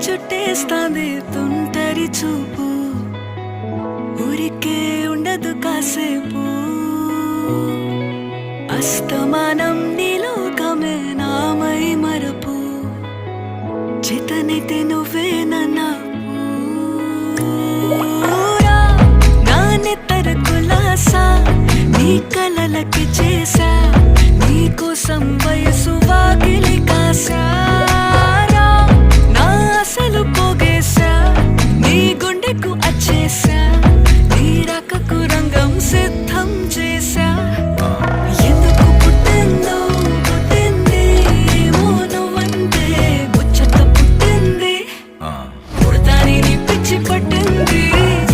చుట్టేస్తాంది తుంటరి చూపు, ఊరికే ఉండదు కాసేపు. అస్తమానం నీలోకమే నామై మరపు, చేతనైతే నువ్వే